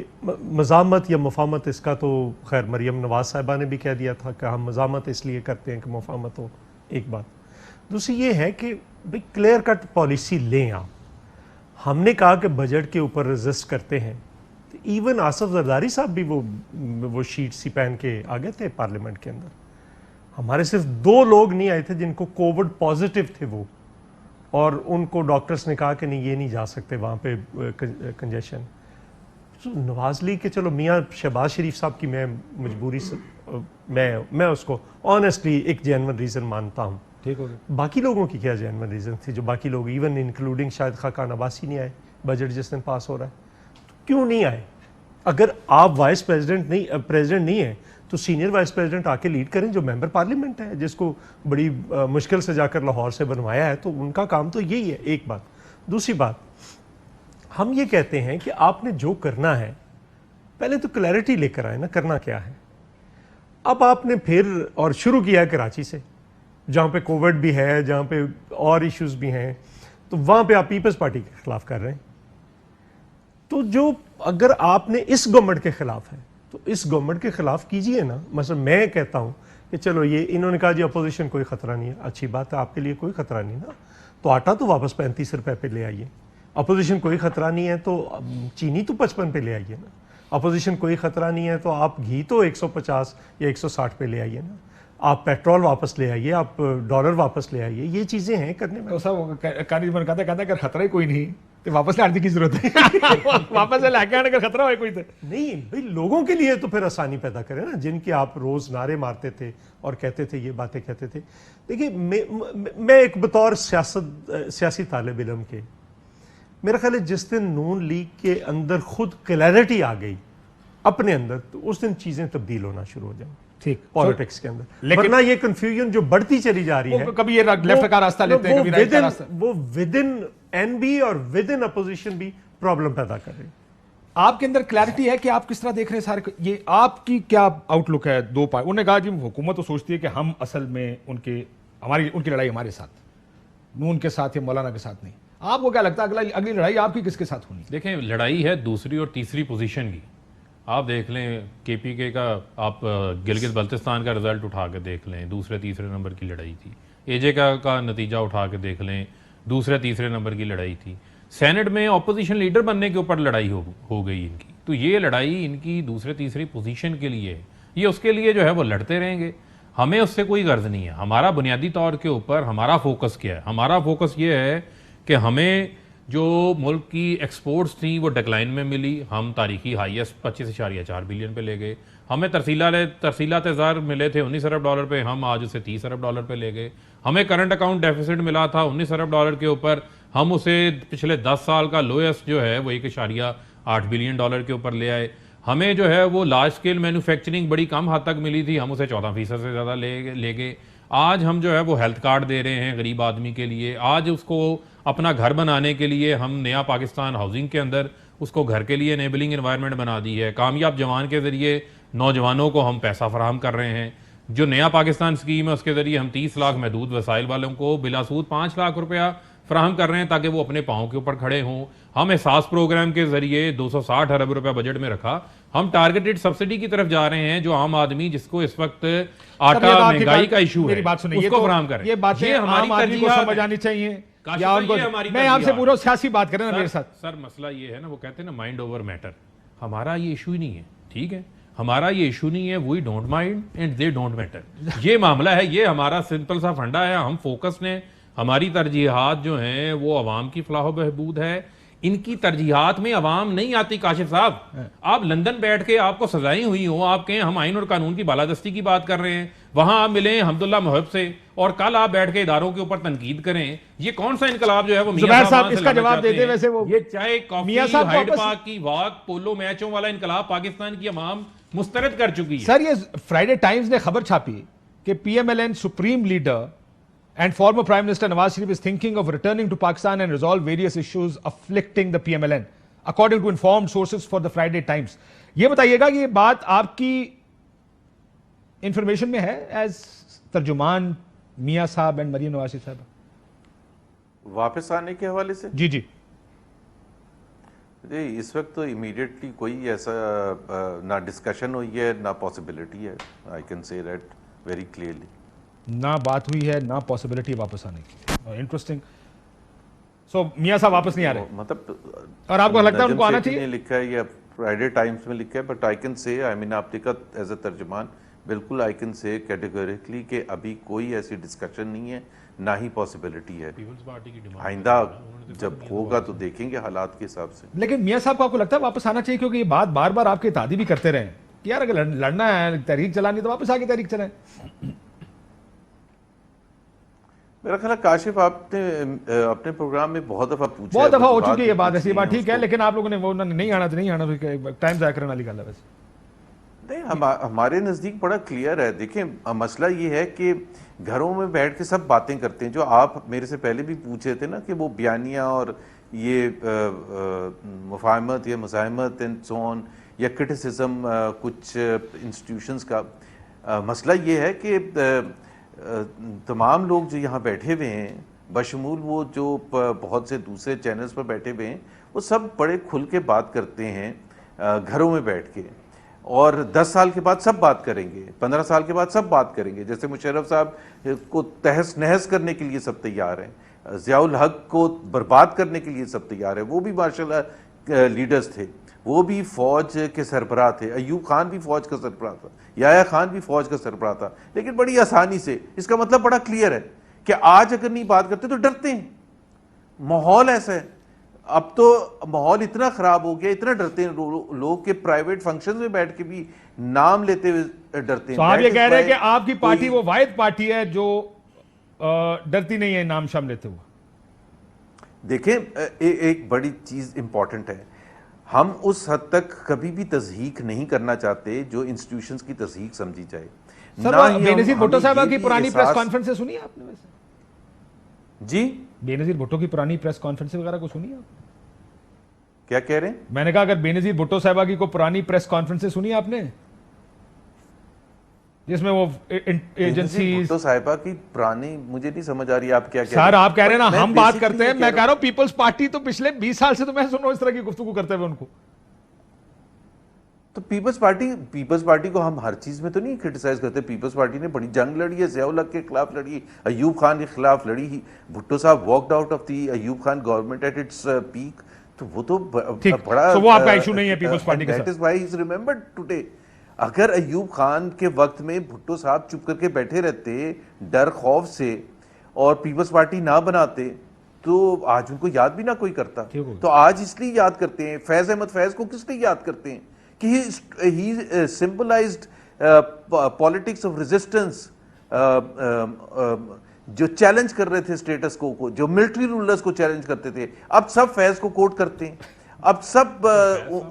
मज़ामत या मुफामत, इसका तो खैर मरियम नवाज साहिबा ने भी कह दिया था कि हम मज़ामत इसलिए करते हैं कि मुफामत हो, एक बात। दूसरी ये है कि भाई क्लियर कट पॉलिसी लें आप। हमने कहा कि बजट के ऊपर रजिस्ट करते हैं, तो इवन आसफ जरदारी साहब भी वो शीट सी पहन के आ गए थे पार्लियामेंट के अंदर। हमारे सिर्फ 2 लोग नहीं आए थे जिनको कोविड पॉजिटिव थे वो, और उनको डॉक्टर्स ने कहा कि नहीं ये नहीं जा सकते वहाँ पे कंजेशन। तो नवाज लीग के, चलो मियाँ शहबाज शरीफ साहब की मैं मजबूरी से मैं उसको ऑनेस्टली एक जेन्युइन रीज़न मानता हूँ। ठीक हो गया। बाकी लोगों की क्या जेन्युइन रीज़न थी? जो बाकी लोग इवन इंक्लूडिंग शायद खाकान अब्बासी नहीं आए बजट जिस दिन पास हो रहा है, तो क्यों नहीं आए? अगर आप वाइस प्रेसिडेंट नहीं है तो सीनियर वाइस प्रेसिडेंट आके लीड करें, जो मेंबर पार्लियामेंट है, जिसको बड़ी मुश्किल से जाकर लाहौर से बनवाया है, तो उनका काम तो यही है, एक बात। दूसरी बात, हम ये कहते हैं कि आपने जो करना है पहले तो क्लैरिटी लेकर आए ना, करना क्या है। अब आपने फिर और शुरू किया है कराची से, जहाँ पे कोविड भी है, जहाँ पे और इश्यूज भी हैं, तो वहाँ पे आप पीपल्स पार्टी के खिलाफ कर रहे हैं। तो जो अगर आपने इस गवर्नमेंट के खिलाफ है तो इस गवर्नमेंट के खिलाफ कीजिए ना। मतलब मैं कहता हूँ कि चलो ये इन्होंने कहा जी अपोजिशन कोई खतरा नहीं है, अच्छी बात है, आपके लिए कोई खतरा नहीं ना, तो आटा तो वापस 35 रुपए पे ले आइए। अपोजिशन कोई खतरा नहीं है तो चीनी तो 55 पे ले आइए ना। अपोजिशन कोई खतरा नहीं है तो आप घी तो 150 या 160 पे ले आइए ना। आप पेट्रोल वापस ले आइए, आप डॉलर वापस ले आइए, ये चीजें हैं करने में। तो सब कहता अगर खतरा ही कोई नहीं तो वापस लाने की जरूरत है वापस से लाके आने का खतरा हो कोई तो नहीं भाई, लोगों के लिए तो फिर आसानी पैदा करें ना, जिनके आप रोज नारे मारते थे और कहते थे, ये बातें कहते थे। देखिए मैं एक बतौर सियासी तालिब इल्म के, मेरा ख्याल है जिस दिन नून लीग के अंदर खुद क्लैरिटी आ गई अपने अंदर, तो उस दिन चीजें तब्दील होना शुरू हो जाएंगी। ठीक, पॉलिटिक्स के अंदर। वरना ये कंफ्यूजन जो बढ़ती चली जा रही है, कभी ये लेफ्ट का रास्ता लेते हैं, कभी राइट का रास्ता, वो विद इन एनबी और विद इन अपोजिशन भी प्रॉब्लम पैदा कर रही है। आपके अंदर क्लैरिटी है कि आप किस तरह देख रहे हैं सारे, ये आपकी क्या आउटलुक है? 2 पार्टी उन्होंने कहा जी हुकूमत तो सोचती है कि हम असल में उनकी लड़ाई हमारे साथ, नून के साथ या मौलाना के साथ नहीं। आपको क्या लगता है अगली लड़ाई आपकी किसके साथ होनी? देखें, लड़ाई है दूसरी और तीसरी पोजीशन की। आप देख लें केपीके का, आप गिलगित बल्तिस्तान का रिजल्ट उठा के देख लें, दूसरे तीसरे नंबर की लड़ाई थी। एजे का नतीजा उठा के देख लें, दूसरे तीसरे नंबर की लड़ाई थी। सेनेट में ऑपोजिशन लीडर बनने के ऊपर लड़ाई हो गई इनकी। तो ये लड़ाई इनकी दूसरे तीसरी पोजीशन के लिए है, ये उसके लिए जो है वो लड़ते रहेंगे। हमें उससे कोई गर्ज नहीं है। हमारा बुनियादी तौर के ऊपर हमारा फोकस क्या है? हमारा फोकस ये है कि हमें जो मुल्क की एक्सपोर्ट्स थी वो डिक्लाइन में मिली, हम तारीखी हाईएस्ट 25.4 बिलियन पे ले गए। हमें तरसीलात ज़र मिले थे 19 अरब डॉलर पे, हम आज उसे 30 अरब डॉलर पे ले गए। हमें करंट अकाउंट डेफिसिट मिला था 19 अरब डॉलर के ऊपर, हम उसे पिछले 10 साल का लोएस्ट जो है वो 1.8 बिलियन डॉलर के ऊपर ले आए। हमें जो है वो लार्ज स्केल मैन्युफैक्चरिंग बड़ी कम हद तक मिली थी, हम उसे 14% से ज़्यादा ले गए। आज हम जो है वो हेल्थ कार्ड दे रहे हैं गरीब आदमी के लिए। आज उसको अपना घर बनाने के लिए हम नया पाकिस्तान हाउसिंग के अंदर उसको घर के लिए एनेबलिंग एनवायरनमेंट बना दी है। कामयाब जवान के ज़रिए नौजवानों को हम पैसा फराहम कर रहे हैं। जो नया पाकिस्तान स्कीम है उसके ज़रिए हम 30 लाख महदूद वसाइल वालों को बिलासूद 5 लाख रुपया फराहम कर रहे हैं ताकि वो अपने पाँव के ऊपर खड़े हों। हम एहसास प्रोग्राम के जरिए 260 अरब रुपया बजट में रखा। हम टारगेटेड सब्सिडी की तरफ जा रहे हैं, जो आम आदमी जिसको इस वक्त आटा महंगाई का इशू है उसको फराहम करें। ये बातें हमारी आदमी को समझ आनी चाहिए या उनको, मैं आपसे पूरा सियासी बात करें ना मेरे साथ। सर मसला ये है ना, वो कहते हैं ना माइंड ओवर मैटर। हमारा ये इशू ही नहीं है, ठीक है, हमारा ये इशू नहीं है। We don't mind and they don't matter. ये मामला है, ये हमारा सिंपल सा फंडा है। हम फोकस ने, हमारी तरजीहात जो हैं वो अवाम की फलाह बहबूद है। इनकी तरजीहात में अवाम नहीं आती। काशिफ साहब, आप लंदन बैठ के आपको सजाएं हुई हो, आप कहें हम आइन और कानून की बालादस्ती की बात कर रहे हैं, वहां आप मिलें हम्दुल्ला मोहब से और कल आप बैठ के इदारों के ऊपर तनकीद करें। ये कौन सा इनकलाब जो है वो जुबैर साहब इसका जवाब देते। वैसे वो ये चाहे कॉफी हाइड पार्क की वॉक पोलो मैचों वाला इनकलाब पाकिस्तान की अवाम मुस्तरद कर चुकी है। सर ये फ्राइडे टाइम्स ने खबर छापी कि PMLN supreme leader and former Prime Minister Nawaz Sharif is thinking of returning to Pakistan and resolve various issues afflicting the PMLN, according to informed sources for the Friday Times. ये बताइएगा कि ये बात आपकी इंफॉर्मेशन में है एज तर्जुमान मियां साहब and Maryam Nawaz Sharif साहब? वापस आने के हवाले से जी जी जी, इस वक्त तो इमीडिएटली कोई ऐसा ना डिस्कशन हुई है ना पॉसिबिलिटी है। I can say that very clearly. ना बात हुई है ना पॉसिबिलिटी वापस आने की। इंटरेस्टिंग। सो मियां साहब वापस नहीं आ रहे, मतलब और आपको लगता है उनको आना चाहिए? लिखा है या फ्राइडे टाइम्स में लिखा है, but I can say, I mean आपने कहा एज अ तर्जुमान, बिल्कुल आई कैन से कैटेगोरिकली कि अभी कोई ऐसी डिस्कशन नहीं है, ना ही पॉसिबिलिटी है। आइंदा जब होगा तो देखेंगे हालात के हिसाब से। लेकिन मियां साहब को आपको लगता है वापस आना चाहिए? क्योंकि ये बात बार बार आपके तादी भी करते रहे कि यार अगर लड़ना है, तहरीक चलानी तो वापस आके तहरीक चलाएं। मेरा ख्याल काशिफ आपने अपने प्रोग्राम में बहुत दफा पूछा, बहुत दफा हो चुकी है ये बात, ऐसी बात ठीक है, लेकिन आप लोगों ने वो नहीं आना तो नहीं आना, टाइम जाया करने वाली गल है। वैसे नहीं, हमारे नज़दीक बड़ा क्लियर है। देखें, मसला ये है कि घरों में बैठ के सब बातें करते हैं, जो आप मेरे से पहले भी पूछे थे ना कि वो बयानिया और ये मुफाहमत या मुज़ाहमत एंड सो ऑन या क्रिटिसिज्म कुछ इंस्टीट्यूशंस का। मसला ये है कि तमाम लोग जो यहाँ बैठे हुए हैं, बशमूल वो जो बहुत से दूसरे चैनल्स पर बैठे हुए हैं, वो सब बड़े खुल के बात करते हैं घरों में बैठ के, और 10 साल के बाद सब बात करेंगे, 15 साल के बाद सब बात करेंगे। जैसे मुशर्रफ साहब को तहस नहस करने के लिए सब तैयार हैं, ज़ियाउल हक को बर्बाद करने के लिए सब तैयार है। वो भी माशाल्लाह लीडर्स थे, वो भी फौज के सरबराह थे, अयूब खान भी फौज का सरबराह था, याया खान भी फौज का सरबराह था, लेकिन बड़ी आसानी से। इसका मतलब बड़ा क्लियर है कि आज अगर नहीं बात करते तो डरते हैं। माहौल ऐसा है, अब तो माहौल इतना खराब हो गया, इतना डरते हैं लोग के प्राइवेट फंक्शंस में बैठ के भी नाम लेते हुए डरते हैं। तो आप ये कह रहे हैं कि आपकी पार्टी वो वाहिद पार्टी है जो डरती नहीं है नाम शाम लेते हुए? देखें, एक बड़ी चीज इंपॉर्टेंट है, हम उस हद तक कभी भी तज़हीक नहीं करना चाहते जो इंस्टीट्यूशंस की तज़हीक समझी जाए। सर, बेनज़ीर भुट्टो साहब की पुरानी प्रेस कॉन्फ्रेंस से सुनी आपने? वैसे जी, बेनज़ीर भुट्टो की पुरानी प्रेस कॉन्फ्रेंस वगैरह को सुनी आप? क्या कह रहे हैं? मैंने कहा अगर बेनज़ीर भुट्टो साहबा की को पुरानी प्रेस कॉन्फ्रेंस सुनी आपने, जिसमें वो एजेंसी भुट्टो साहिबा की पुरानी, मुझे नहीं समझ आ रही आप क्या कह रहे हैं। सर आप कह रहे हैं ना हम बात करते हैं, मैं कह रहा हूं पीपल्स पार्टी तो पिछले 20 साल से तो मैं सुन रहा हूं इस तरह की गुफ्तगू करते हुए उनको। तो पीपल्स पार्टी को हम हर चीज में तो नहीं क्रिटिसाइज करते। पीपल्स पार्टी ने बड़ी जंग लड़ी है, ज़िया उल हक के खिलाफ लड़ी, अयूब खान के खिलाफ लड़ी ही। भुट्टो साहब walked out of the Ayub Khan government at its peak, तो वो तो बड़ा वो आपका इशू नहीं है पीपल्स पार्टी के साथ। That is why he is remembered today. अगर अयूब खान के वक्त में भुट्टो साहब चुप करके बैठे रहते डर खौफ से और पीपल्स पार्टी ना बनाते, तो आज उनको याद भी ना कोई करता। तो आज इसलिए याद करते हैं। फैज अहमद फैज को किस लिए याद करते हैं कि ही सिंबलाइज्ड पॉलिटिक्स ऑफ रेजिस्टेंस, जो चैलेंज कर रहे थे स्टेटस को जो मिलिट्री रूलर्स को चैलेंज करते थे। अब सब फैज को कोट करते हैं, अब सब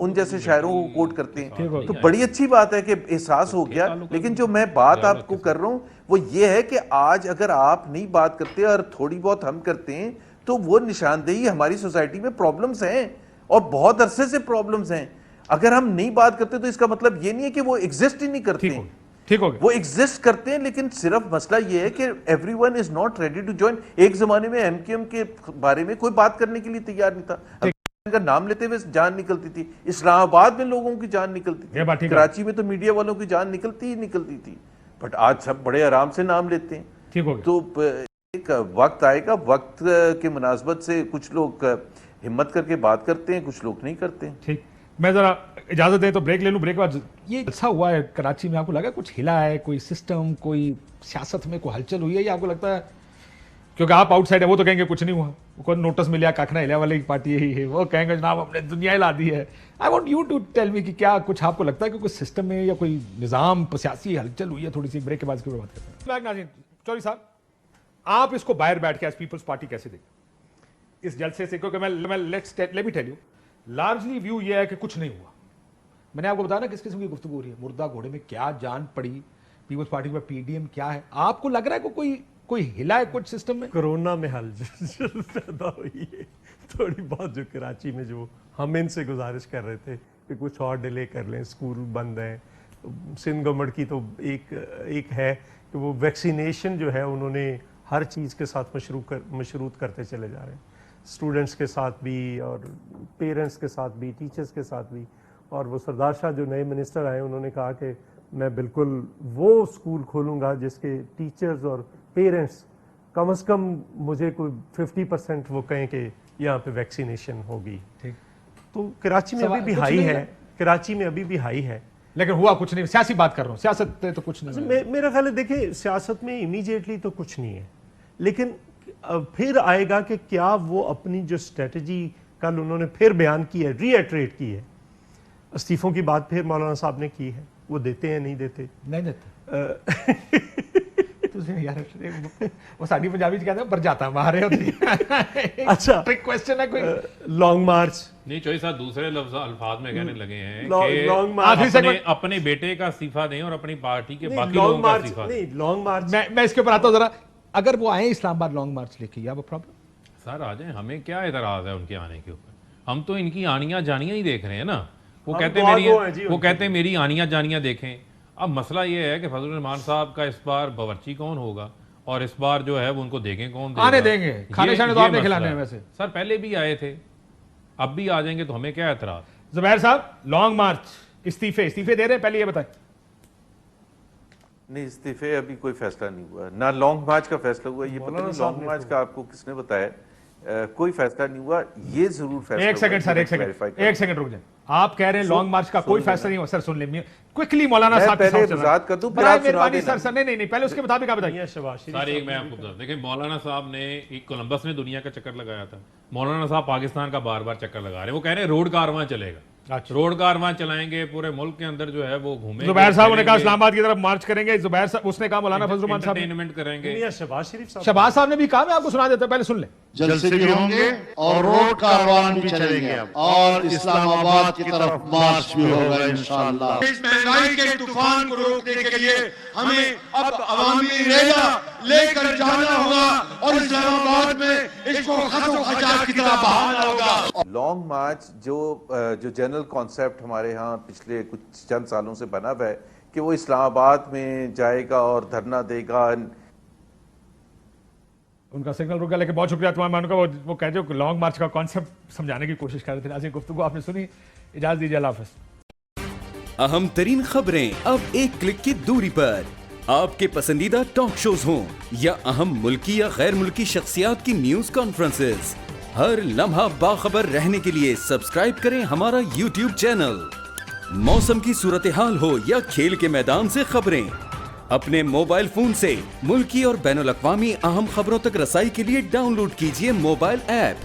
उन जैसे शायरों को कोट करते हैं। तो बड़ी अच्छी बात है कि एहसास हो गया। लेकिन जो मैं बात आपको कर रहा हूं वो ये है कि आज अगर आप नहीं बात करते और थोड़ी बहुत हम करते हैं, तो वो निशानदेही हमारी सोसाइटी में प्रॉब्लम्स हैं और बहुत अरसे से प्रॉब्लम्स हैं। अगर हम नहीं बात करते तो इसका मतलब ये नहीं है कि वो एग्जिस्ट ही नहीं करते हैं। ठीक हो गया। वो एग्जिस्ट करते हैं, लेकिन सिर्फ मसला ये है कि everyone is not ready to join. एक जमाने में एमकेएम के बारे में कोई बात करने के लिए तैयार नहीं था। का नाम लेते हुए जान निकलती थी, इस्लामाबाद में लोगों की जान निकलती थी, कराची में तो मीडिया वालों की जान निकलती थी। बट आज सब बड़े आराम से नाम लेते हैं। ठीक हो गया। तो एक वक्त आएगा, वक्त के मुनासबत से कुछ लोग हिम्मत करके बात करते हैं, कुछ लोग नहीं करते हैं। ठीक, मैं जरा इजाजत दें तो ब्रेक ले लूं। ब्रेक के बाद ये अच्छा हुआ है कराची में, आपको लगा कुछ हिला है, कोई सिस्टम, कोई सियासत में कोई हलचल हुई है, या आपको लगता है क्योंकि आप आउटसाइड है, वो तो कहेंगे कुछ नहीं हुआ, वो नोटिस मिला काखना हिला वाली पार्टी यही है, वो कहेंगे जनाब हमने दुनिया हिला दी है। I want you to tell me कि क्या कुछ आपको लगता है कि कोई सिस्टम में या कोई निजाम सियासी हलचल हुई है थोड़ी सी। ब्रेक के बाद इसके ऊपर बात करते हैं। नाज़रीन चौधरी साहब, आप इसको बाहर बैठ के एज पीपल्स पार्टी कैसे देखते इस जलसे से? क्योंकि मैं let me tell you, largely view ये है कि कुछ नहीं हुआ। मैंने आपको बताया ना किस किस्म की गुफ्तगू हो रही है, मुर्दा घोड़े में क्या जान पड़ी, पीपल्स पार्टी में पीडीएम क्या है। आपको लग रहा है कि कोई हिला है कुछ सिस्टम में? कोरोना में हलचल पैदा हुई है थोड़ी बहुत, जो कराची में, जो हम इनसे गुजारिश कर रहे थे कि कुछ और डिले कर लें, स्कूल बंद हैं। सिंध गवर्नमेंट की तो एक है कि वो वैक्सीनेशन जो है उन्होंने हर चीज़ के साथ मशरूत करते चले जा रहे हैं, स्टूडेंट्स के साथ भी और पेरेंट्स के साथ भी, टीचर्स के साथ भी। और वो सरदार शाह जो नए मिनिस्टर आए, उन्होंने कहा कि मैं बिल्कुल वो स्कूल खोलूँगा जिसके टीचर्स और पेरेंट्स कम से कम मुझे कोई 50% वो कहें कि यहाँ पे वैक्सीनेशन होगी। ठीक, तो कराची में अभी भी हाई है, कराची में अभी भी हाई है, लेकिन हुआ कुछ नहीं। सियासी बात कर रहा हूँ, सियासत तो कुछ नहीं। मेरा ख्याल है, देखिए सियासत में इमीडिएटली तो कुछ नहीं है, लेकिन फिर आएगा कि क्या वो अपनी जो स्ट्रेटजी कल उन्होंने फिर बयान की है, रीएटरेट की है, इस्तीफों की बात फिर मौलाना साहब ने की है, वो देते हैं नहीं देते? नहीं देते। यार वो साड़ी पंजाबी कहते हैं पर जाता मारे होती। अच्छा, ट्रिक क्वेश्चन है कोई। लॉन्ग मार्च नहीं, चौधरी साहब दूसरे अल्फाज में कहने लगे हैं लॉन्ग मार्च, अपने बेटे का इस्तीफा दें और अपनी पार्टी के बाकी लॉन्ग लोगों का मार्च इस्तीफा नहीं, लॉन्ग मार्च। मैं इसके ऊपर आता हूँ जरा। अगर वो आए इस्लामाबाद लॉन्ग मार्च लेके, या वो प्रॉब्लम? सर आ जाए, हमें क्या एतराज है उनके आने के ऊपर? हम तो इनकी आनियां जानियां ही देख रहे हैं ना। वो कहते हैं मेरी आनियां जानियां देखें। अब मसला ये है कि फजल रहमान साहब का इस बार बावर्ची कौन होगा, और इस बार जो है वो उनको देखें कौन आने देंगे, खाने शाने तो आपने खिलाने हैं। वैसे सर पहले भी आए थे, अब भी आ जाएंगे, तो हमें क्या एतराज? जुबैर साहब, लॉन्ग मार्च, इस्तीफे दे रहे हैं, पहले ये बताएं। नहीं, इस्तीफे अभी कोई फैसला नहीं हुआ, ना लॉन्ग मार्च का फैसला हुआ। ये पता नहीं लॉन्ग मार्च का आपको किसने बताया? कोई फैसला नहीं हुआ। ये जरूर फैसला, एक सेकंड सर, एक सेकंड रुक जाए। आप कह रहे हैं लॉन्ग मार्च का कोई फैसला नहीं हुआ। सर सुन ले क्विकली, मौलाना साहब पहले वजाहत कर दूं, फिर आप सुना देना। सर नहीं, पहले उसके मुताबिक आप बताइए। सर एक मैं आपको बता, देखिए मौलाना साहब ने एक कोलंबस में दुनिया का चक्कर लगाया था। मौलाना साहब पाकिस्तान का बार बार चक्कर लगा रहे हैं। वो कह रहे हैं रोड कारवां चलेगा, रोड कारवां चलाएंगे, पूरे मुल्क के अंदर जो है वो घूमेंगे। जुबैर साहब ने कहा इस्लामाबाद की तरफ मार्च करेंगे। जुबैर साहब, उसने कहा मौलाना फजल रहमान साहब एंटरटेनमेंट करेंगे। शहबाज साहब ने भी कहा, मैं आपको सुना देता हूं, पहले सुन ले। जलसे भी होंगे और रोड कारवान भी चलेंगे अब, और इस्लामाबाद की तरफ मार्च भी होगा इंशाअल्लाह। इस महंगाई के तूफान को रोकने के लिए हमें अब अवामी रैला लेकर जाना होगा और इस्लामाबाद में इसको खसो खचार की तरह बहाना होगा। लॉन्ग मार्च जो जनरल कॉन्सेप्ट हमारे यहाँ पिछले कुछ चंद सालों से बना हुआ है कि वो इस्लामाबाद में जाएगा और धरना देगा। उनका सिग्नल रुक गया, लेकिन बहुत शुक्रिया तमाम मेहमानों का। वो कहते हो लॉन्ग मार्च का कॉन्सेप्ट समझाने की कोशिश कर रहे थे। नाज़रीन, गुफ्तगू आपने सुनी, इजाज़त दीजिए, अल्लाह हाफ़िज़। अहम तरीन खबरें अब एक क्लिक की दूरी पर। आपके पसंदीदा टॉक शोज हों या अहम मुल्की या गैर मुल्की शख्सियात की न्यूज कॉन्फ्रेंसेस, हर लम्हा बाखबर रहने के लिए सब्सक्राइब करें हमारा YouTube चैनल। मौसम की सूरत हाल हो या खेल के मैदान से खबरें, अपने मोबाइल फोन से मुल्की और बैनुल-अक़वामी अहम खबरों तक रसाई के लिए डाउनलोड कीजिए मोबाइल ऐप।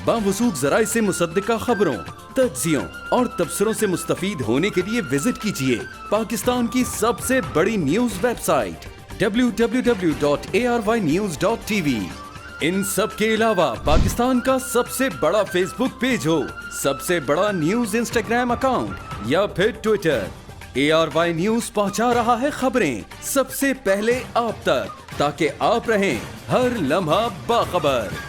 बावसूख ज़राए से मुसद्दिका खबरों, तज्ज़ियों और तबसरों से मुस्तफ़ीद होने के लिए विजिट कीजिए पाकिस्तान की सबसे बड़ी न्यूज वेबसाइट www.arYnews.tv। इन सब के अलावा पाकिस्तान का सबसे बड़ा फेसबुक पेज हो, सबसे बड़ा न्यूज इंस्टाग्राम अकाउंट या फिर ट्विटर, ARY न्यूज पहुंचा रहा है खबरें सबसे पहले आप तक, ताकि आप रहें हर लम्हा बाखबर।